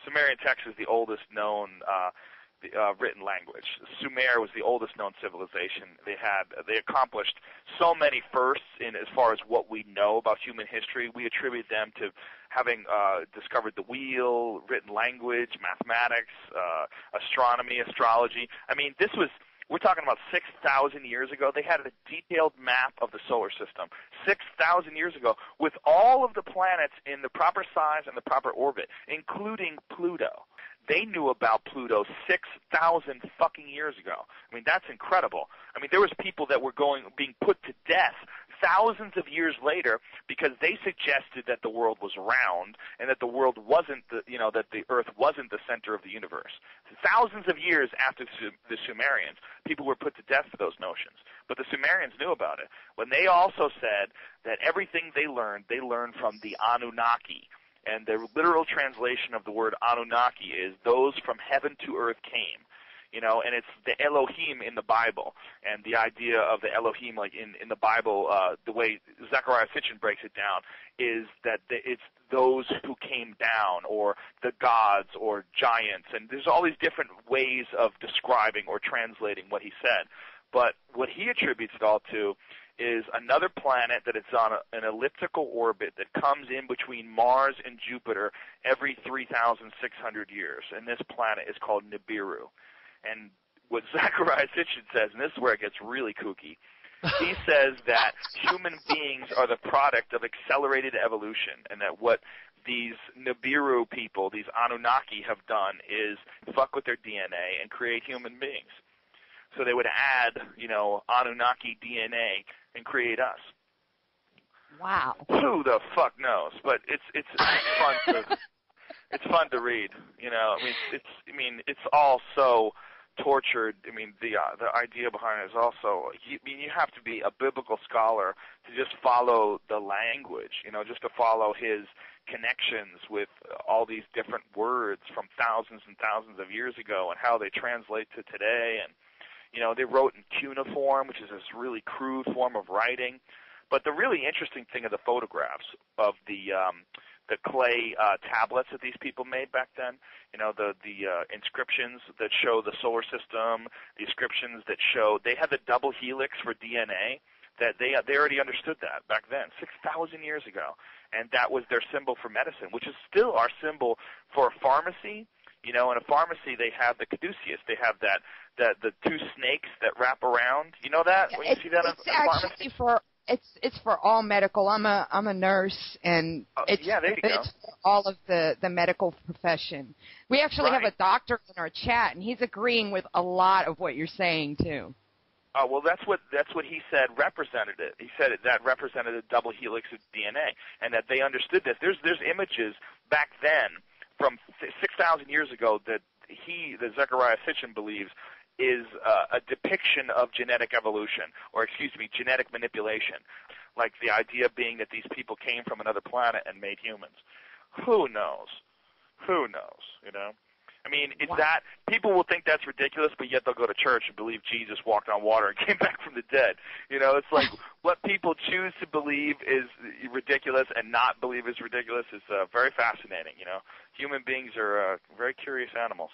Sumerian text is the oldest known written language. Sumer was the oldest known civilization. They accomplished so many firsts in as far as what we know about human history. We attribute them to having discovered the wheel, written language, mathematics, astronomy, astrology. I mean, we're talking about 6,000 years ago. They had a detailed map of the solar system 6,000 years ago with all of the planets in the proper size and the proper orbit, including Pluto. They knew about Pluto 6,000 fucking years ago. I mean, that's incredible. I mean, there was people that were being put to death thousands of years later because they suggested that the world was round and that the world wasn't that the Earth wasn't the center of the universe. Thousands of years after the Sumerians, people were put to death for those notions. But the Sumerians knew about it. When they also said that everything they learned from the Anunnaki. And the literal translation of the word Anunnaki is those from heaven to earth came. And it's the Elohim in the Bible. And the idea of the Elohim, like in the Bible, the way Zechariah Sitchin breaks it down, is that it's those who came down, or the gods, or giants. And there's all these different ways of describing or translating what he said. But what he attributes it all to is another planet that is on an elliptical orbit that comes in between Mars and Jupiter every 3,600 years. And this planet is called Nibiru. And what Zechariah Sitchin says, and this is where it gets really kooky, he says that human beings are the product of accelerated evolution, and that what these Nibiru people, these Anunnaki, have done is fuck with their DNA and create human beings. So they would add, Anunnaki DNA and create us. Wow. Who the fuck knows? But it's fun to fun to read. It's all so tortured. I mean, the idea behind it is also. You have to be a biblical scholar to just follow the language. Just to follow his connections with all these different words from thousands and thousands of years ago and how they translate to today. And they wrote in cuneiform, which is this really crude form of writing. But the really interesting thing are the photographs of the clay tablets that these people made back then. The inscriptions that show the solar system, the inscriptions that show they had the double helix for DNA. That they already understood that back then, 6,000 years ago, and that was their symbol for medicine, which is still our symbol for pharmacy. In a pharmacy, they have the caduceus. They have the two snakes that wrap around. You know that? When you see that in a pharmacy? It's for all medical. I'm a nurse, and there you go. It's for all of the medical profession. We actually have a doctor in our chat, and he's agreeing with a lot of what you're saying too. Oh, well, that's what he said represented it. He said that represented a double helix of DNA, and that they understood this. There's images back then from 6,000 years ago that Zechariah Sitchin believes is a depiction of genetic evolution, or genetic manipulation. Like the idea being that these people came from another planet and made humans. Who knows? Who knows, I mean, it's that people will think that's ridiculous, but yet they'll go to church and believe Jesus walked on water and came back from the dead. It's like what people choose to believe is ridiculous and not believe is ridiculous is very fascinating. Human beings are very curious animals.